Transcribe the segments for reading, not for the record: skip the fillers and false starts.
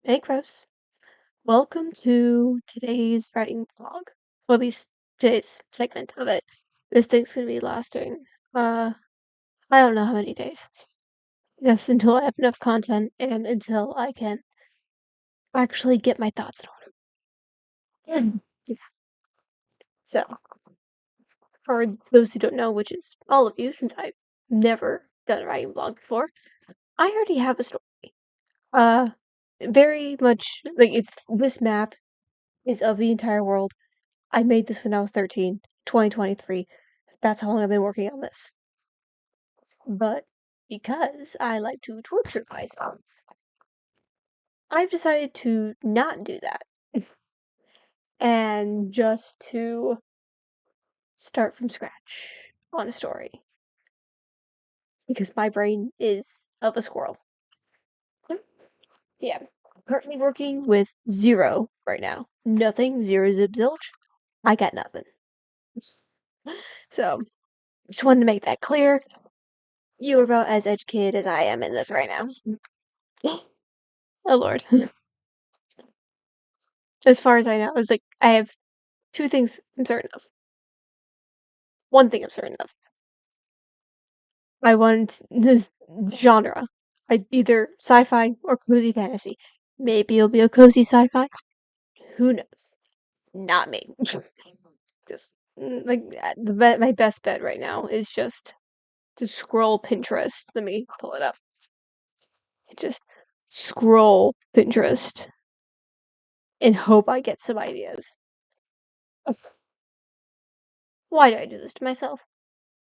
Hey, Chris. Welcome to today's writing vlog. Or at least today's segment of it. This thing's gonna be lasting, I don't know how many days. Just until I have enough content and until I can actually get my thoughts in order. Yeah. So, for those who don't know, which is all of you, since I've never done a writing vlog before, I already have a story. Uh, very much, like, this map is of the entire world. I made this when I was 13, 2023. That's how long I've been working on this. But because I like to torture myself, I've decided to not do that and just to start from scratch on a story. Because my brain is of a squirrel. Yeah. Currently working with 0 right now. Nothing, 0 zip zilch. I got nothing. So, just wanted to make that clear. You are about as educated as I am in this right now. Oh lord. As far as I know, it's like I have 2 things I'm certain of. 1 thing I'm certain of. I want this genre. Either sci-fi or cozy fantasy. Maybe it'll be a cozy sci-fi. Who knows? Not me. Just my best bet right now is just to scroll Pinterest. Let me pull it up. Just scroll Pinterest and hope I get some ideas. Why do I do this to myself?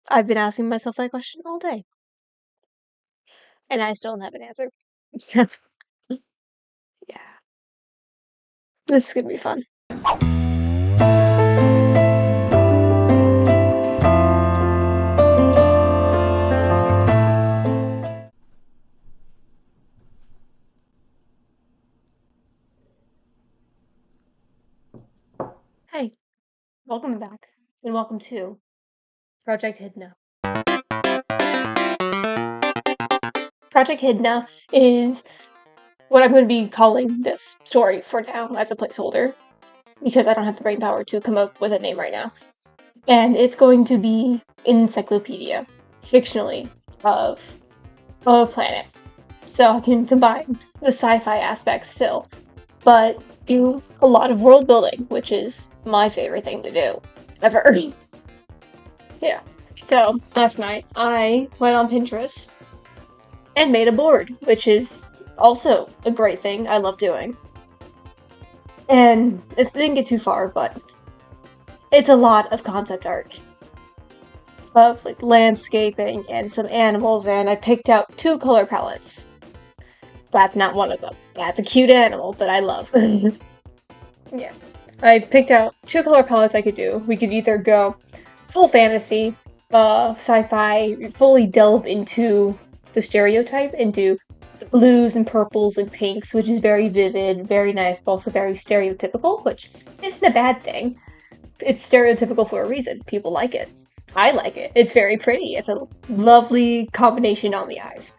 I've been asking myself that question all day. And I still don't have an answer. So, yeah. This is gonna be fun. Hey, welcome back, and welcome to Project Hydna. Project Hydna is what I'm going to be calling this story for now as a placeholder, because I don't have the brain power to come up with a name right now. And it's going to be an encyclopedia, fictionally, of a planet. So I can combine the sci-fi aspect still, but do a lot of world building, which is my favorite thing to do, ever. Yeah. So, last night, I went on Pinterest and made a board, which is also a great thing I love doing. And it didn't get too far, but it's a lot of concept art. Of, like, landscaping and some animals, and I picked out 2 color palettes. That's not one of them. That's a cute animal that I love. Yeah. I picked out 2 color palettes I could do. We could either go full fantasy, sci-fi, fully delve into the stereotype, into the blues and purples and pinks, which is very vivid, very nice, but also very stereotypical, which isn't a bad thing. It's stereotypical for a reason. People like it. I like it. It's very pretty. It's a lovely combination on the eyes.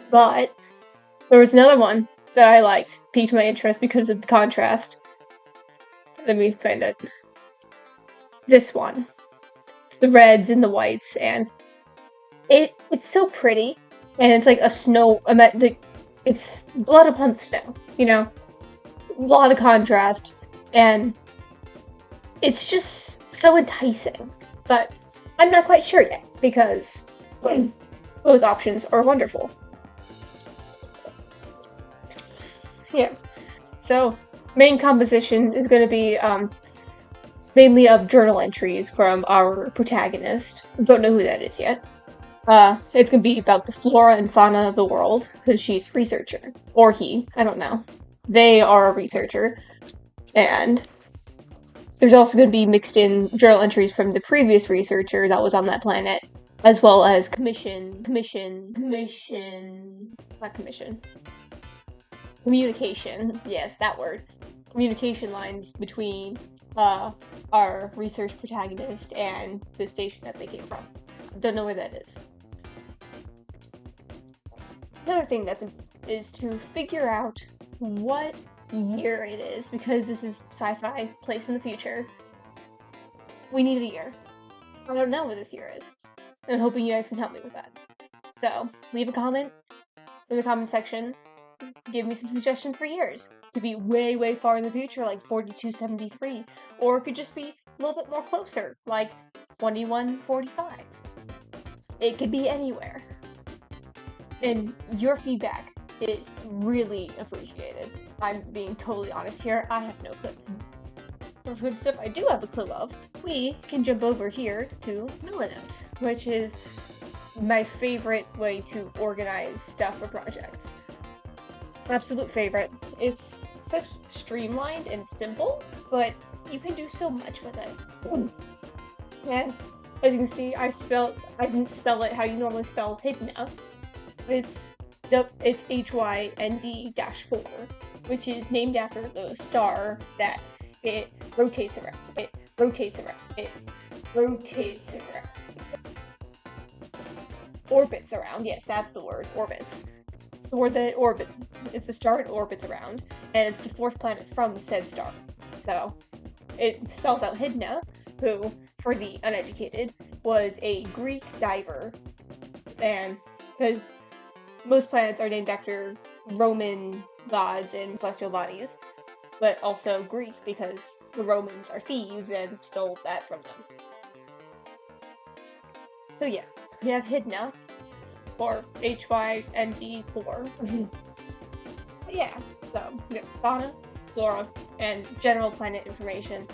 But there was another one that I liked, piqued my interest because of the contrast. Let me find it. This one. The reds and the whites, and it's so pretty, and it's like a snow. It's blood upon the snow, you know, a lot of contrast, and it's just so enticing. But I'm not quite sure yet because those options are wonderful. Yeah. So main composition is going to be mainly of journal entries from our protagonist. Don't know who that is yet. It's gonna be about the flora and fauna of the world, because she's a researcher. Or he, I don't know. They are a researcher. And there's also gonna be mixed in journal entries from the previous researcher that was on that planet, as well as communication, yes, that word. Communication lines between, our research protagonist and the station that they came from. Don't know where that is. Another thing is to figure out what year it is, because this is sci-fi place in the future. We need a year. I don't know what this year is. I'm hoping you guys can help me with that. So, leave a comment in the comment section. Give me some suggestions for years. Could be way, way far in the future, like 4273. Or it could just be a little bit more closer, like 2145. It could be anywhere. And your feedback is really appreciated. I'm being totally honest here. I have no clue. But for the stuff I do have a clue of, we can jump over here to Milanote, which is my favorite way to organize stuff for projects. Absolute favorite. It's so streamlined and simple, but you can do so much with it. And as you can see, I didn't spell it how you normally spell Hydna. It's HYND-4, which is named after the star that it rotates around. Orbits around. Yes, that's the word. Orbits. It's the word that it's the star it orbits around, and it's the fourth planet from said star. So it spells out Hydna, who, for the uneducated, was a Greek diver. And because most planets are named after Roman gods and celestial bodies, but also Greek because the Romans are thieves and stole that from them. So yeah, we have Hydna, or HYND-4. Yeah, so we have fauna, flora, and general planet information.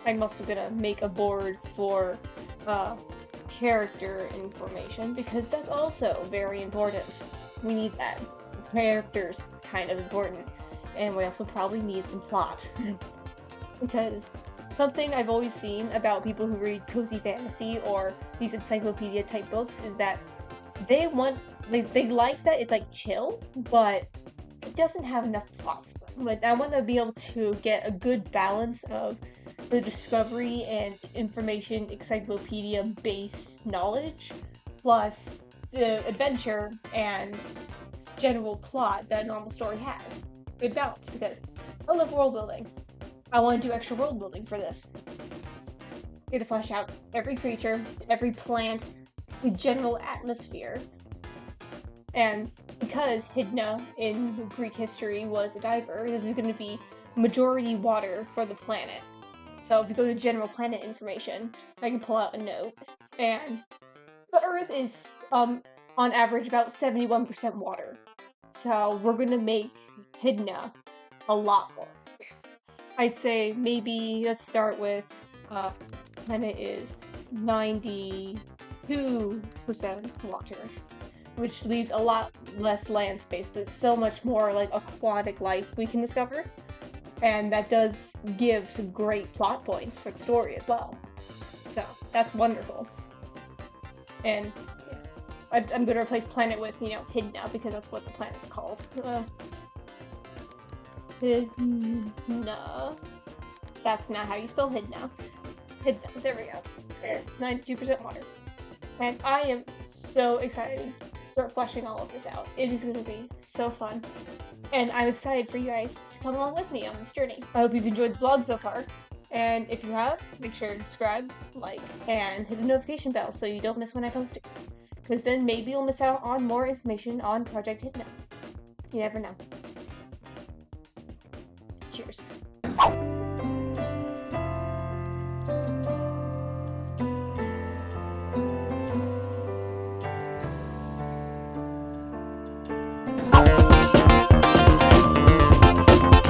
I'm also gonna make a board for character information, because that's also very important. We need that. Characters, kind of important. And we also probably need some plot. Because something I've always seen about people who read cozy fantasy or these encyclopedia type books is that they like that it's like chill, but it doesn't have enough plot for them. Like, I want to be able to get a good balance of the discovery and information encyclopedia based knowledge plus the adventure and general plot that a normal story has. Good balance, because I love world building. I want to do extra world building for this. You have to flesh out every creature, every plant, the general atmosphere. And because Hydna in Greek history was a diver, this is going to be majority water for the planet. So if you go to general planet information, I can pull out a note. And the Earth is, on average, about 71% water. So we're going to make Hydna a lot more. I'd say maybe, let's start with, planet is 92% water, which leaves a lot less land space, but so much more like aquatic life we can discover. And that does give some great plot points for the story as well. So that's wonderful. And yeah, I'm going to replace planet with, Hydna, because that's what the planet's called. Hydna. That's not how you spell Hydna. Hydna. There we go. 92% water. And I am so excited to start fleshing all of this out. It is going to be so fun. And I'm excited for you guys to come along with me on this journey. I hope you've enjoyed the vlog so far. And if you have, make sure to subscribe, like, and hit the notification bell so you don't miss when I post it. Because then maybe you'll miss out on more information on Project Hydna. You never know. Cheers.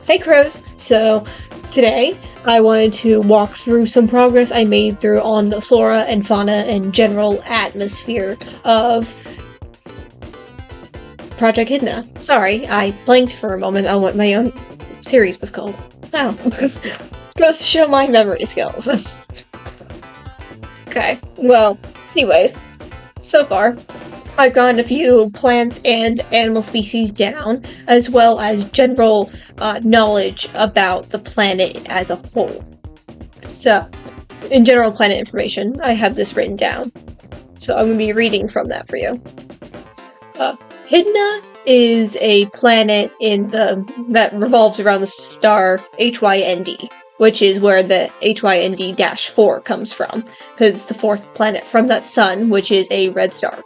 Hey crows! So today I wanted to walk through some progress I made on the flora and fauna and general atmosphere of Project Hydna. Sorry, I blanked for a moment on what my own series was called. Wow. Goes to show my memory skills. Okay, well, anyways, so far I've gotten a few plants and animal species down, as well as general knowledge about the planet as a whole. So, in general planet information, I have this written down. So I'm going to be reading from that for you. Hydna is a planet that revolves around the star Hynd, which is where the Hynd-4 comes from, because it's the fourth planet from that sun, which is a red star.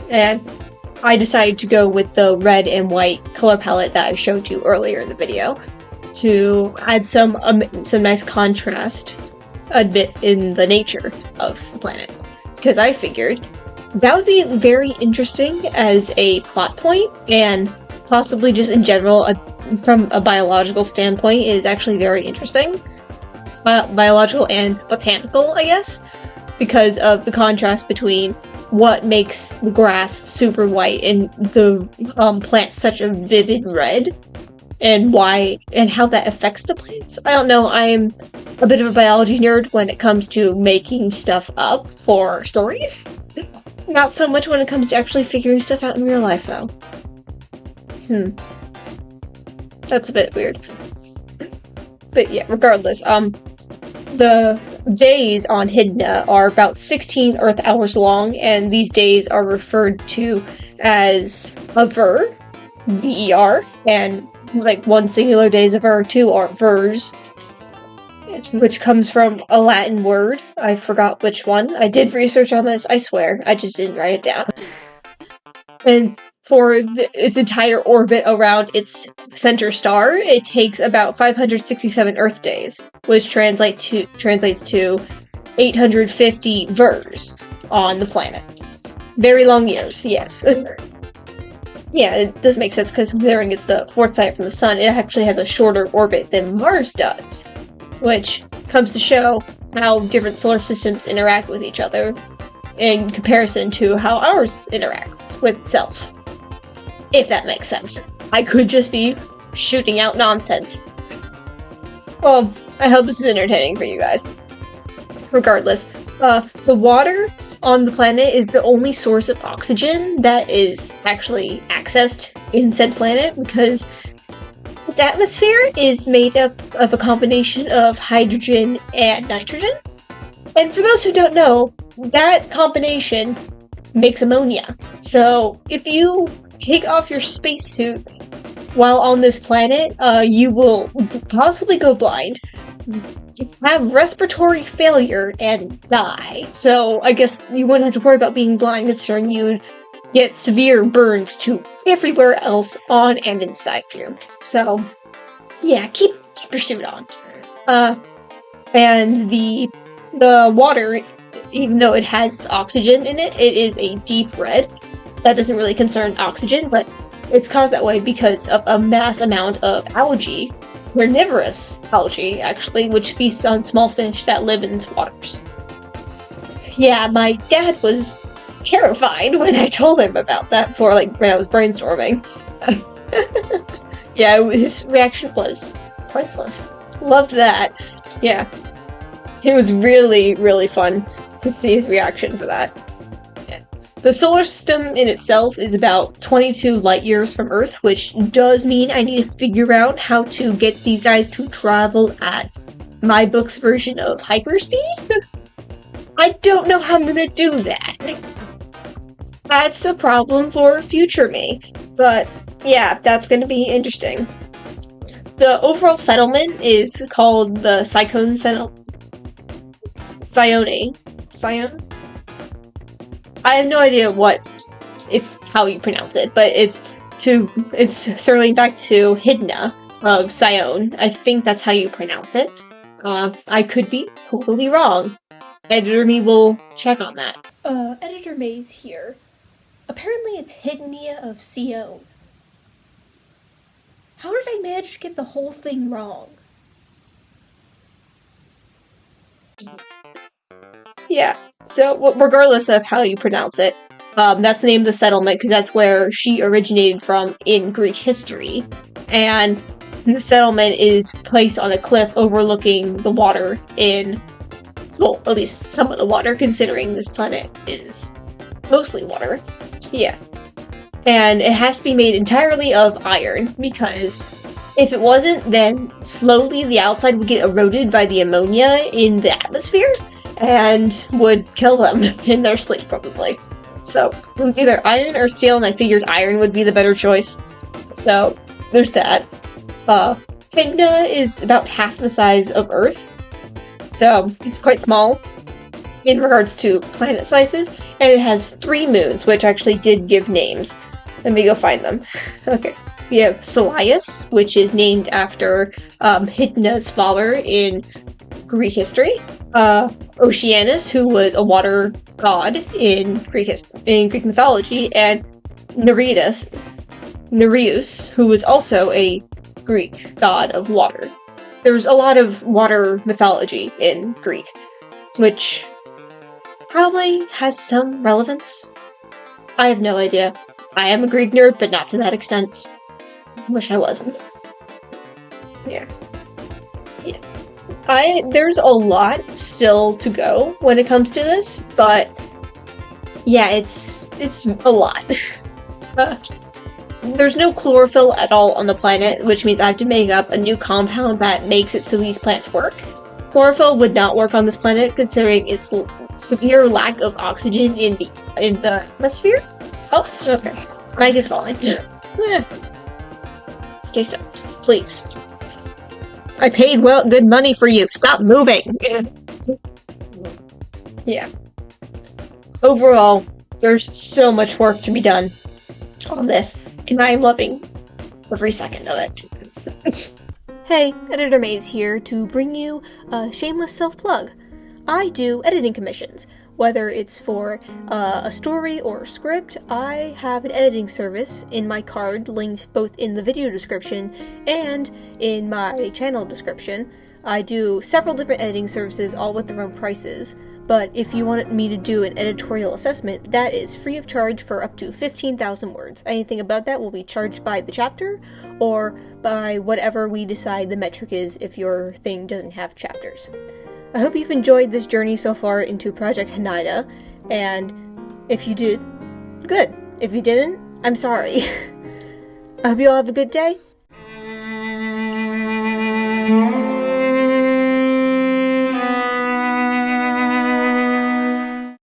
And I decided to go with the red and white color palette that I showed you earlier in the video to add some nice contrast a bit in the nature of the planet, because I figured that would be very interesting as a plot point, and possibly just in general, from a biological standpoint, is actually very interesting. Biological and botanical, I guess, because of the contrast between what makes the grass super white and the plant such a vivid red, and why and how that affects the plants. I don't know, I'm a bit of a biology nerd when it comes to making stuff up for stories. Not so much when it comes to actually figuring stuff out in real life, though. That's a bit weird. But yeah, regardless, the days on Hydna are about 16 Earth hours long, and these days are referred to as a ver, V-E-R, and like one singular day is a ver, two are vers, which comes from a Latin word. I forgot which one. I did research on this, I swear. I just didn't write it down. And for its entire orbit around its center star, it takes about 567 Earth days, which translates to 850 vers on the planet. Very long years, yes. Yeah, it does make sense, because considering it's the fourth planet from the sun, it actually has a shorter orbit than Mars does, which comes to show how different solar systems interact with each other in comparison to how ours interacts with itself. If that makes sense. I could just be shooting out nonsense. Well, I hope this is entertaining for you guys. Regardless, the water on the planet is the only source of oxygen that is actually accessed in said planet, because its atmosphere is made up of a combination of hydrogen and nitrogen. And for those who don't know, that combination makes ammonia. So if you take off your spacesuit while on this planet, you will possibly go blind, have respiratory failure, and die. So I guess you wouldn't have to worry about being blind, considering you'd get severe burns to everywhere else on and inside you. So yeah, keep your suit on. And the water, even though it has oxygen in it, it is a deep red. That doesn't really concern oxygen, but it's caused that way because of a mass amount of algae, carnivorous algae, actually, which feasts on small fish that live in its waters. Yeah, my dad was terrified when I told him about that when I was brainstorming. Yeah, his reaction was priceless. Loved that. Yeah. It was really, really fun to see his reaction for that. Yeah. The solar system in itself is about 22 light years from Earth, which does mean I need to figure out how to get these guys to travel at my book's version of hyperspeed. I don't know how I'm gonna do that. That's a problem for future me. But yeah, that's gonna be interesting. The overall settlement is called the Cyclone Settlement. Sion? I have no idea how you pronounce it, but it's circling back to Hydna of Sion. I think that's how you pronounce it. I could be totally wrong. Editor me will check on that. Editor Maze here. Apparently it's Hydnia of Sion. How did I manage to get the whole thing wrong? Yeah, so regardless of how you pronounce it, that's the name of the settlement because that's where she originated from in Greek history. And the settlement is placed on a cliff overlooking the water at least some of the water, considering this planet is mostly water. Yeah. And it has to be made entirely of iron, because if it wasn't, then slowly the outside would get eroded by the ammonia in the atmosphere, and would kill them in their sleep, probably. So it was either iron or steel, and I figured iron would be the better choice. So there's that. Hydna is about half the size of Earth, so it's quite small in regards to planet sizes, and it has 3 moons, which actually did give names. Let me go find them. Okay. We have Silius, which is named after Hydna's father in Greek history. Oceanus, who was a water god in Greek mythology, and Nereus, who was also a Greek god of water. There's a lot of water mythology in Greek, which probably has some relevance. I have no idea. I am a Greek nerd, but not to that extent. Wish I was. Yeah. There's a lot still to go when it comes to this, but yeah, it's a lot. There's no chlorophyll at all on the planet, which means I have to make up a new compound that makes it so these plants work. Chlorophyll would not work on this planet, considering its severe lack of oxygen in the atmosphere. Oh, okay. Mike is falling. Stay still, please. I paid good money for you. Stop moving. Yeah. Overall, there's so much work to be done on this, and I am loving every second of it. Hey, Editor Maze here to bring you a shameless self-plug. I do editing commissions. Whether it's for a story or a script, I have an editing service in my card linked both in the video description and in my channel description. I do several different editing services, all with their own prices. But if you wanted me to do an editorial assessment, that is free of charge for up to 15,000 words. Anything above that will be charged by the chapter, or by whatever we decide the metric is if your thing doesn't have chapters. I hope you've enjoyed this journey so far into Project Hydna, and if you did, good. If you didn't, I'm sorry. I hope you all have a good day,